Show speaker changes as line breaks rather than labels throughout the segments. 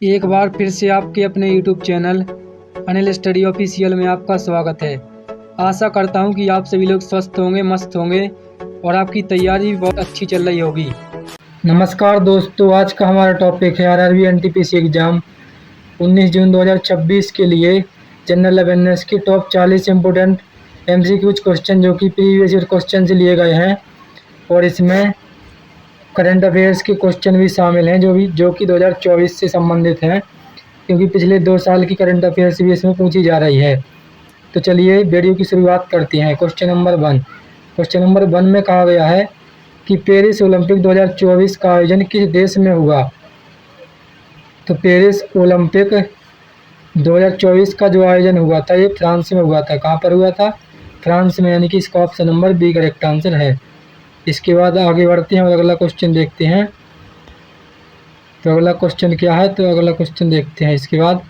एक बार फिर से आपके अपने YouTube channel Anil study official में आपका स्वागत है। आशा करता हूं कि आप सभी लोग स्वस्थ होंगे, मस्त होंगे और आपकी तैयारी भी बहुत अच्छी चल रही होगी। नमस्कार दोस्तों, आज का हमारा टॉपिक है आरआरबी एनटीपीसी एग्ज़ाम 19 जून 2026 के लिए जनरल अवेयरनेस की टॉप 40 इम्पोर्टेंट MCQ क्वेश्चन जो कि प्रीवियस ईयर क्वेश्चन से लिए गए हैं और इसमें करंट अफेयर्स के क्वेश्चन भी शामिल हैं जो कि 2024 से संबंधित हैं, क्योंकि पिछले 2 साल की करंट अफेयर्स भी इसमें पूछी जा रही है। तो चलिए वीडियो की शुरुआत करते हैं। क्वेश्चन नंबर 1 में कहा गया है कि पेरिस ओलंपिक 2024 का आयोजन किस देश में हुआ। तो पेरिस ओलंपिक 2024 का जो आयोजन हुआ था ये फ्रांस में हुआ था। कहाँ पर हुआ था? फ्रांस में, यानी कि इसका option number B correct answer है। इसके बाद आगे बढ़ते हैं और अगला क्वेश्चन देखते हैं। तो अगला क्वेश्चन क्या है? तो अगला क्वेश्चन देखते हैं इसके बाद।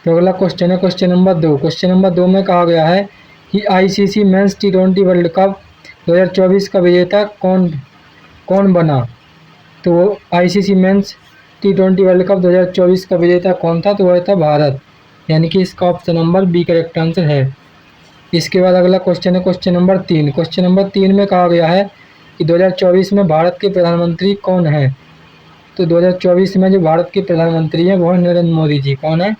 तो अगला क्वेश्चन है क्वेश्चन नंबर 2। क्वेश्चन नंबर 2 में कहा गया है कि ICC mains T20 world cup 2024 का विजेता कौन बना। तो ICC mains T20 world cup 2024 का विजेता कौन था? तो वह था भारत, यानी कि इसका option number B correct answer है। इसके बाद अगला क्वेश्चन है क्वेश्चन नंबर 3। क्वेश्चन नंबर 3 में कहा गया है कि 2024 में भारत के प्रधानमंत्री कौन हैं। तो 2024 में जो भारत के प्रधानमंत्री हैं वो है नरेंद्र मोदी जी। कौन है?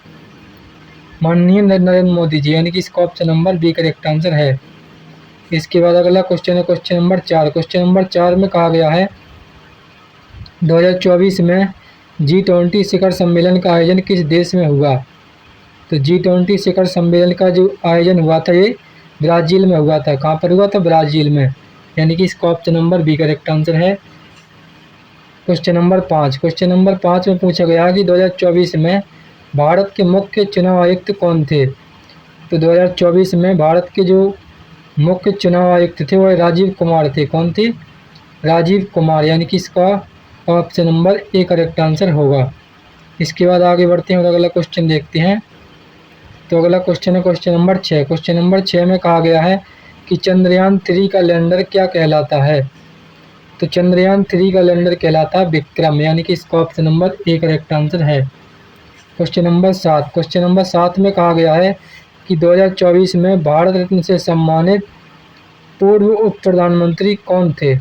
माननीय नरेंद्र मोदी जी, यानी कि इसका option number B correct answer है। इसके बाद अगला क्वेश्चन है क्वेश्चन नंबर 4। क्वेश्चन नंबर 4 में कहा गया है 2024 में G20 शिखर सम्मेलन का आयोजन किस देश में हुआ। तो G20 शिखर सम्मेलन का जो आयोजन हुआ था ये ब्राज़ील में हुआ था। कहाँ पर हुआ था? ब्राज़ील में, यानी कि इसका option number B correct answer है। Question number 5। क्वेश्चन नंबर 5 में पूछा गया कि 2024 में भारत के मुख्य चुनाव आयुक्त कौन थे। तो 2024 में भारत के जो मुख्य चुनाव आयुक्त थे वह राजीव कुमार थे। कौन थे? राजीव कुमार, यानी कि इसका option number A correct answer होगा। इसके बाद आगे बढ़ते हैं और अगला क्वेश्चन देखते हैं। तो अगला क्वेश्चन है क्वेश्चन नंबर 6। क्वेश्चन नंबर 6 में कहा गया है कि चंद्रयान 3 का लैंडर क्या कहलाता है। तो चंद्रयान 3 का लैंडर कहलाता है विक्रम, यानी कि इसका option number A correct answer है। Question number 7। क्वेश्चन नंबर 7 में कहा गया है कि 2024 में भारत रत्न से सम्मानित पूर्व उप प्रधानमंत्री कौन थे।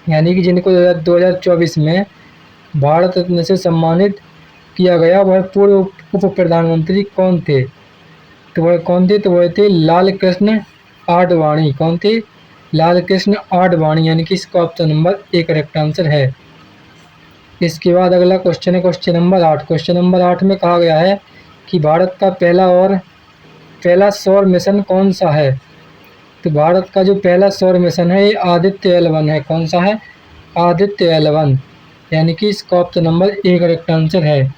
यानी कि जिनको 2024 में भारत रत्न से सम्मानित किया गया वह पूर्व उप प्रधानमंत्री कौन थे। तो वह कौन थे? तो वह थे लाल कृष्ण आडवाणी। कौन थे? लाल कृष्ण आडवाणी, यानी कि इसका option number A correct answer है। इसके बाद अगला क्वेश्चन है क्वेश्चन नंबर 8। क्वेश्चन नंबर 8 में कहा गया है कि भारत का पहला सौर मिशन कौन सा है। तो भारत का जो पहला सौर मिशन है ये आदित्य L1 है। कौन सा है? आदित्य L1, यानी कि इसका option number A correct answer है।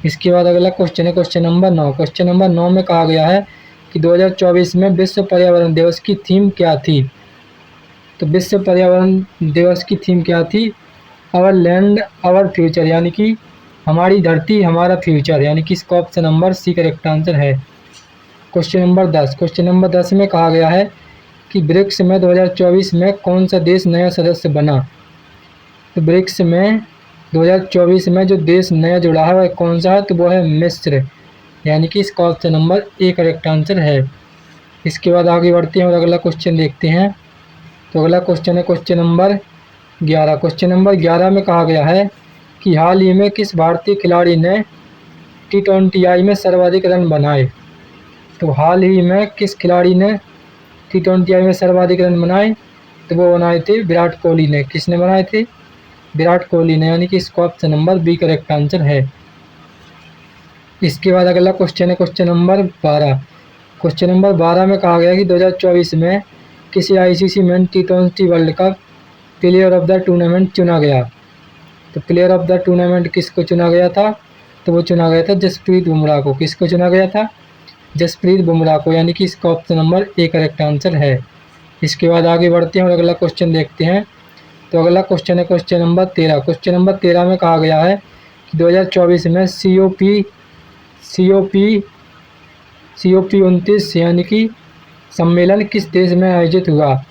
इसके बाद अगला क्वेश्चन है क्वेश्चन नंबर 9। क्वेश्चन नंबर 9 में कहा गया है कि 2024 में विश्व पर्यावरण दिवस की थीम क्या थी। तो विश्व पर्यावरण दिवस की थीम क्या थी? आवर लैंड आवर फ्यूचर, यानी कि हमारी धरती हमारा फ्यूचर, यानी कि इसका option number C correct answer है। Question number 10। क्वेश्चन नंबर 10 में कहा गया है कि ब्रिक्स में 2024 में कौन सा देश नया सदस्य बना। तो ब्रिक्स में 2024 में जो देश नया जुड़ा है वह कौन सा है? तो वो है मिस्र, यानी कि इसका option number A correct answer है। इसके बाद आगे बढ़ते हैं और अगला क्वेश्चन देखते हैं। तो अगला क्वेश्चन है क्वेश्चन नंबर 11। क्वेश्चन नंबर 11 में कहा गया है कि हाल ही में किस भारतीय खिलाड़ी ने T20I में सर्वाधिक रन बनाए। तो हाल ही में किस खिलाड़ी ने T20I में सर्वाधिक रन बनाए। तो वो बनाए थे विराट कोहली ने। किसने बनाए थे? विराट कोहली ने, यानी कि इसका option number B correct answer है। इसके बाद अगला क्वेश्चन है क्वेश्चन नंबर 12। क्वेश्चन नंबर 12 में कहा गया कि 2024 में किसी ICC main T20 world cup player of the tournament चुना गया। तो प्लेयर ऑफ द टूर्नामेंट किसको चुना गया था? तो वो चुना गया था जसप्रीत बुमराह को। किसको चुना गया था? जसप्रीत बुमराह को, यानी कि इसका option number A correct answer है। इसके बाद आगे बढ़ते हैं और अगला क्वेश्चन देखते हैं। तो अगला क्वेश्चन है क्वेश्चन नंबर 13। क्वेश्चन नंबर 13 में कहा गया है कि 2024 में COP29 यानी कि सम्मेलन किस देश में आयोजित हुआ।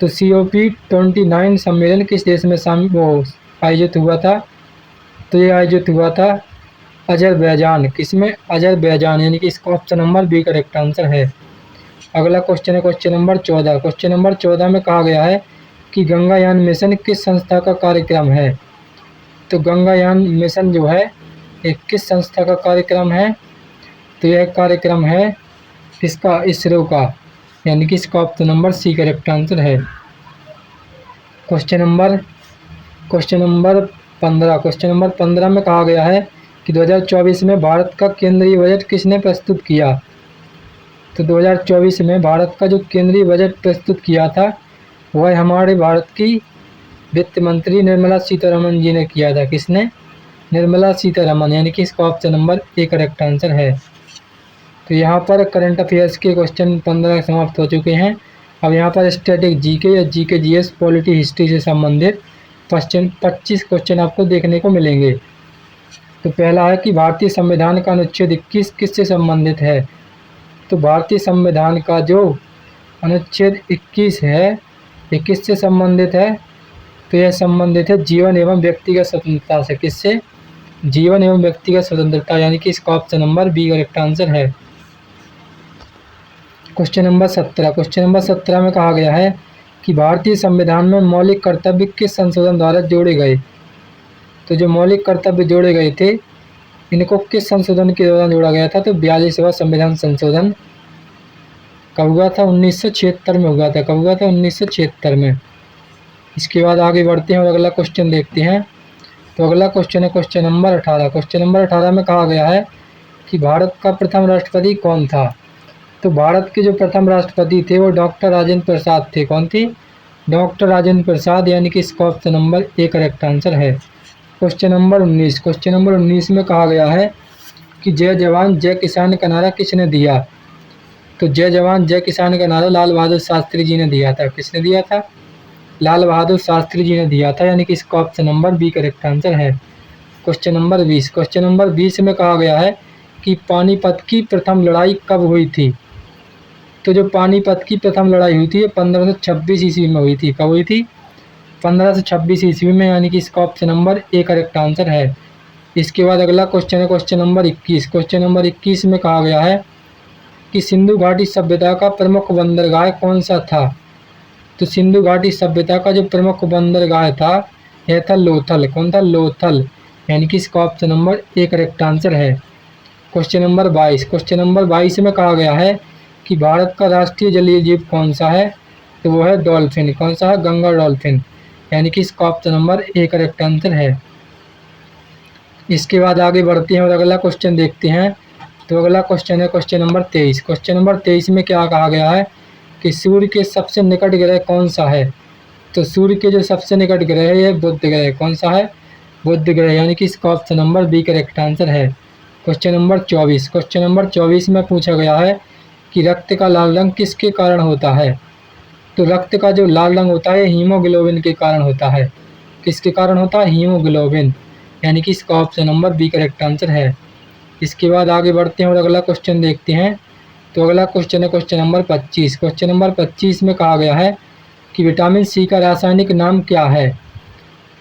तो COP29 सम्मेलन किस देश में आयोजित हुआ था? तो ये आयोजित हुआ था अजरबैजान। किसमें? अजरबैजान, यानी कि इसका option number B correct answer है। अगला क्वेश्चन है क्वेश्चन नंबर 14। क्वेश्चन नंबर 14 में कहा गया है कि गंगायान मिशन किस संस्था का कार्यक्रम है? तो गंगायान मिशन जो है एक किस संस्था का कार्यक्रम है? तो यह कार्यक्रम है इसका इसरो का, यानी कि इसका option number C correct answer है। Question number 15। क्वेश्चन नंबर 15 में कहा गया है कि 2024 में भारत का केंद्रीय बजट किसने प्रस्तुत किया? तो 2024 में भारत का जो केंद्रीय बजट प्रस्तुत किया था वह हमारे भारत की वित्त मंत्री निर्मला सीतारमण जी ने किया था। किसने? निर्मला सीतारमण, यानी कि इसका option number A correct answer है। तो यहाँ पर करंट अफेयर्स के क्वेश्चन 15 समाप्त हो चुके हैं। अब यहाँ पर स्टैटिक जीके या जीके जीएस पॉलिटी हिस्ट्री से संबंधित 25 क्वेश्चन आपको देखने को मिलेंगे। तो पहला है कि भारतीय संविधान का अनुच्छेद 21 किससे संबंधित है? तो भारतीय संविधान का जो अनुच्छेद 21 है ये किससे संबंधित है? तो यह संबंधित है जीवन एवं व्यक्तिगत स्वतंत्रता से। किससे? जीवन एवं व्यक्तिगत स्वतंत्रता, यानी कि इसका option number B correct answer है। Question number 17। क्वेश्चन नंबर 17 में कहा गया है कि भारतीय संविधान में मौलिक कर्तव्य किस संशोधन द्वारा जोड़े गए? तो जो मौलिक कर्तव्य जोड़े गए थे इनको किस संशोधन के दौरान जोड़ा गया था? तो 42वां संविधान संशोधन कब हुआ था? 1976 में हुआ था। कब हुआ था? 1976 में। इसके बाद आगे बढ़ते हैं और अगला क्वेश्चन देखते हैं। तो अगला क्वेश्चन है क्वेश्चन नंबर 18। क्वेश्चन नंबर 18 में कहा गया है कि भारत का प्रथम राष्ट्रपति कौन था? तो भारत के जो प्रथम राष्ट्रपति थे वो डॉक्टर राजेंद्र प्रसाद थे। कौन थे? डॉक्टर राजेंद्र प्रसाद, यानी कि इसका option number A correct answer है। Question number 19। क्वेश्चन नंबर 19 में कहा गया है कि जय जवान जय किसान का नारा किसने दिया? तो जय जवान जय किसान का नारा लाल बहादुर शास्त्री जी ने दिया था। किसने दिया था? लाल बहादुर शास्त्री जी ने दिया था, यानी कि इसका option number B correct answer है। Question number 20। क्वेश्चन नंबर 20 में कहा गया है कि पानीपत की प्रथम लड़ाई कब हुई थी? तो जो पानीपत की प्रथम लड़ाई हुई थी ये 1526 ईस्वी में हुई थी। कब हुई थी? 1526 ईस्वी में, यानी कि इसका option number A correct answer है। इसके बाद अगला क्वेश्चन है क्वेश्चन नंबर 21। क्वेश्चन नंबर 21 में कहा गया है कि सिंधु घाटी सभ्यता का प्रमुख बंदरगाह कौन सा था? तो सिंधु घाटी सभ्यता का जो प्रमुख बंदरगाह था यह था लोथल। कौन था? लोथल, यानी कि इसका option number A correct answer है। Question number 22। क्वेश्चन नंबर 22 में कहा गया है कि भारत का राष्ट्रीय जलीय जीव कौन सा है? तो वो है डॉल्फिन। कौन सा है? गंगा डॉल्फिन, यानी कि इसका option number A correct answer है। इसके बाद आगे बढ़ते हैं और अगला क्वेश्चन देखते हैं। तो अगला क्वेश्चन है क्वेश्चन नंबर 23। क्वेश्चन नंबर 23 में क्या कहा गया है कि सूर्य के सबसे निकट ग्रह कौन सा है? तो सूर्य के जो सबसे निकट ग्रह है यह बुध ग्रह। कौन सा है? बुध ग्रह, यानी कि इसका option number B correct answer है। Question number 24। क्वेश्चन नंबर 24 में पूछा गया है कि रक्त का लाल रंग किसके कारण होता है? तो रक्त का जो लाल रंग होता है हीमोग्लोबिन के कारण होता है। किसके कारण होता है? हीमोग्लोबिन, यानी कि इसका option number B correct answer है। इसके बाद आगे बढ़ते हैं और अगला क्वेश्चन देखते हैं। तो अगला क्वेश्चन है क्वेश्चन नंबर 25। क्वेश्चन नंबर 25 में कहा गया है कि विटामिन सी का रासायनिक नाम क्या है?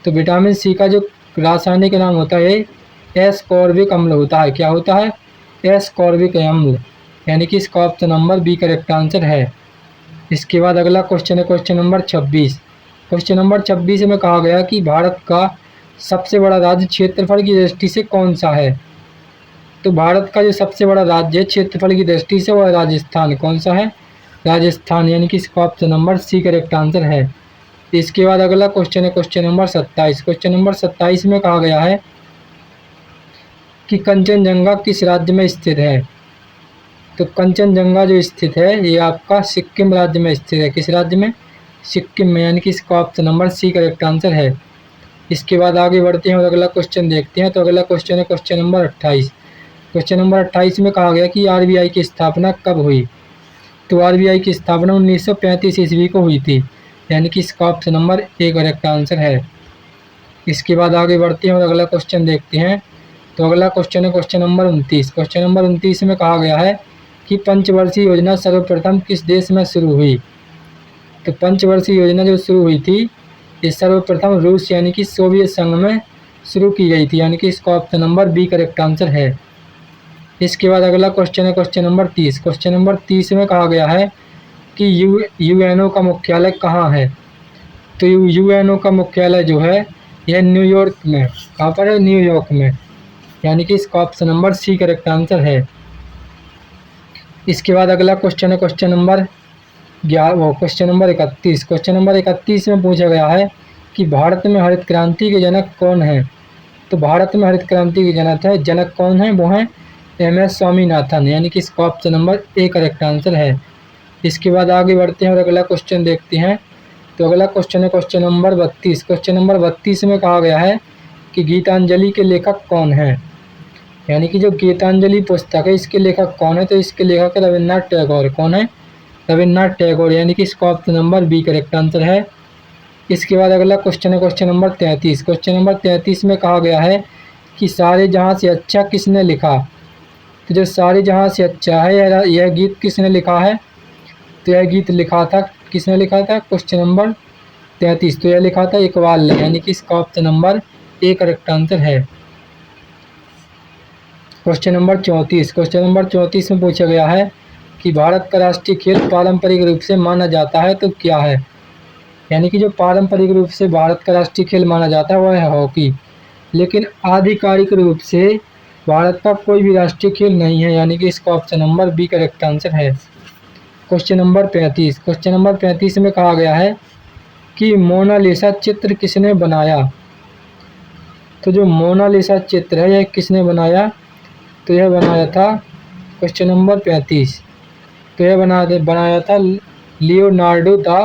तो विटामिन सी का जो रासायनिक नाम होता है एस्कॉर्बिक अम्ल होता है। क्या होता है? एस्कॉर्बिक अम्ल, यानी कि इसका option number B correct answer है। इसके बाद अगला क्वेश्चन है क्वेश्चन नंबर 26। क्वेश्चन नंबर 26 में कहा गया कि भारत का सबसे बड़ा राज्य क्षेत्रफल की दृष्टि से कौन सा है? तो भारत का जो सबसे बड़ा राज्य है क्षेत्रफल की दृष्टि से वह राजस्थान। कौन सा है? राजस्थान, यानी कि इसका option number C correct answer है। इसके बाद अगला क्वेश्चन है क्वेश्चन नंबर 27। क्वेश्चन नंबर 27 में कहा गया है कि कंचनजंगा किस राज्य में स्थित है? तो कंचनजंगा जो स्थित है ये आपका सिक्किम राज्य में स्थित है। किस राज्य में? सिक्किम में, यानी कि इसका option number C correct answer है। इसके बाद आगे बढ़ते हैं और अगला क्वेश्चन देखते हैं। तो अगला क्वेश्चन है क्वेश्चन नंबर 28। क्वेश्चन नंबर 28 में कहा गया कि आरबीआई की स्थापना कब हुई? तो आरबीआई की स्थापना 1935 ईस्वी को हुई थी, यानी कि इसका option number A correct answer है। इसके बाद आगे बढ़ते हैं और अगला क्वेश्चन देखते हैं। तो अगला क्वेश्चन है क्वेश्चन नंबर 29। क्वेश्चन नंबर 29 में कहा गया है कि पंचवर्षीय योजना सर्वप्रथम किस देश में शुरू हुई? तो पंचवर्षीय योजना जो शुरू हुई थी ये सर्वप्रथम रूस यानी कि सोवियत संघ में शुरू की गई थी, यानी कि इसका option number B correct answer है। इसके बाद अगला क्वेश्चन है क्वेश्चन नंबर 30। क्वेश्चन नंबर 30 में कहा गया है कि यूएनओ का मुख्यालय कहाँ है। तो यूएनओ का मुख्यालय जो है यह न्यूयॉर्क में, कहाँ पर है, न्यूयॉर्क में, यानी कि इसका option number C correct answer है। इसके बाद अगला क्वेश्चन है क्वेश्चन नंबर 31। क्वेश्चन नंबर 31 में पूछा गया है कि भारत में हरित क्रांति के जनक कौन है। तो भारत में हरित क्रांति के जनक कौन है, वो हैं MS स्वामीनाथन, यानी कि इसका option number A correct answer है। इसके बाद आगे बढ़ते हैं और अगला क्वेश्चन देखते हैं। तो अगला क्वेश्चन है क्वेश्चन नंबर 32। क्वेश्चन नंबर 32 में कहा गया है कि गीतांजलि के लेखक कौन है, यानी कि जो गीतांजलि पुस्तक है इसके लेखक कौन है। तो इसके लेखक है रविन्द्रनाथ टैगोर। कौन है, रविन्द्रनाथ टैगोर, यानी कि इसका option number B correct answer है। इसके बाद अगला क्वेश्चन है क्वेश्चन नंबर 33। क्वेश्चन नंबर 33 में कहा गया है कि सारे जहाँ से अच्छा किसने लिखा। तो जो सारे जहाँ से अच्छा है यह गीत किसने लिखा है। तो यह गीत लिखा था, किसने लिखा था, क्वेश्चन नंबर 33, तो यह लिखा था इकबाल ने, यानी कि इसका option number A correct answer है। Question number 34। क्वेश्चन नंबर 34 में पूछा गया है कि भारत का राष्ट्रीय खेल पारंपरिक रूप से माना जाता है तो क्या है। यानी कि जो पारंपरिक रूप से भारत का राष्ट्रीय खेल माना जाता है वह है हॉकी, लेकिन आधिकारिक रूप से भारत का कोई भी राष्ट्रीय खेल नहीं है, यानी कि इसका option number B correct answer है। Question number 35। क्वेश्चन नंबर 35 में कहा गया है कि मोनालिसा चित्र किसने बनाया। तो जो मोनालिसा चित्र है यह किसने बनाया। तो यह बनाया था क्वेश्चन नंबर 35, तो यह बनाया था लियोनार्डो दा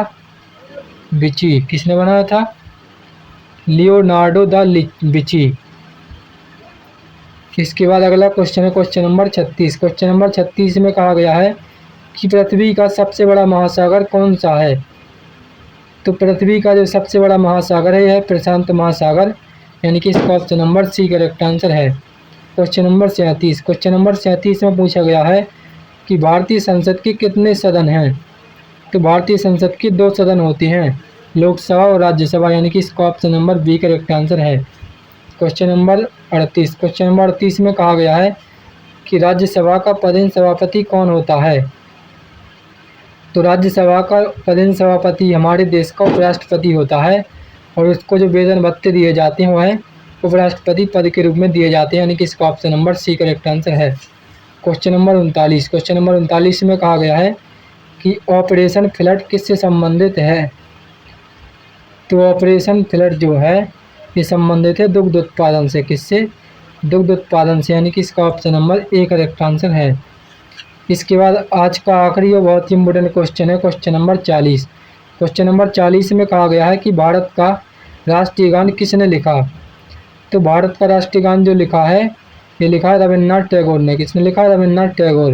विंची। किसने बनाया था, लियोनार्डो दा विंची। इसके बाद अगला क्वेश्चन है क्वेश्चन नंबर 36। क्वेश्चन नंबर 36 में कहा गया है कि पृथ्वी का सबसे बड़ा महासागर कौन सा है। तो पृथ्वी का जो सबसे बड़ा महासागर है यह प्रशांत महासागर, यानी कि इसका option number C correct answer है। Question number 37। क्वेश्चन नंबर 37 में पूछा गया है कि भारतीय संसद के कितने सदन हैं। तो भारतीय संसद की 2 सदन होती हैं, लोकसभा और राज्यसभा, यानी कि इसका option number B correct answer है। Question number 38। क्वेश्चन नंबर 38 में कहा गया है कि राज्यसभा का पदेन सभापति कौन होता है। तो राज्यसभा का पदेन सभापति हमारे देश का उपराष्ट्रपति होता है, और उसको जो वेतन भत्ते दिए जाते हैं वह उपराष्ट्रपति पद के रूप में दिए जाते हैं, यानी कि इसका option number C correct answer है। Question number 39। क्वेश्चन नंबर 39 में कहा गया है कि ऑपरेशन फ्लड किससे संबंधित है। तो ऑपरेशन फ्लड जो है ये संबंधित है दुग्ध उत्पादन से। किससे, दुग्ध उत्पादन से, यानी कि इसका option number A correct answer है। इसके बाद आज का आखिरी और बहुत ही इम्पोर्टेंट क्वेश्चन है क्वेश्चन नंबर 40। क्वेश्चन नंबर 40 में कहा गया है कि भारत का राष्ट्रीय गान किसने लिखा। तो भारत का राष्ट्रीय गान जो लिखा है ये लिखा है रविन्द्रनाथ टैगोर ने। किसने लिखा है, रविन्द्रनाथ टैगोर,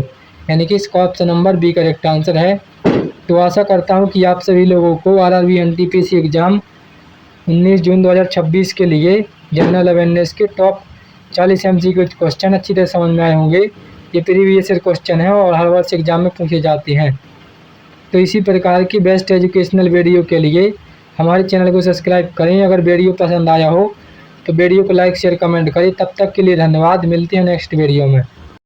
यानी कि इसका option number B correct answer है। तो आशा करता हूँ कि आप सभी लोगों को RRB NTPC एग्ज़ाम 19 जून 2026 के लिए जनरल अवेयरनेस के टॉप 40 MCQ क्वेश्चन अच्छी तरह समझ में आए होंगे। ये प्रीवियस ईयर क्वेश्चन है और हर वर्ष एग्जाम में पूछे जाते हैं। तो इसी प्रकार की बेस्ट एजुकेशनल वीडियो के लिए हमारे चैनल को सब्सक्राइब करें। अगर वीडियो पसंद आया हो तो वीडियो को लाइक शेयर कमेंट करें। तब तक के लिए धन्यवाद, मिलते हैं नेक्स्ट वीडियो में।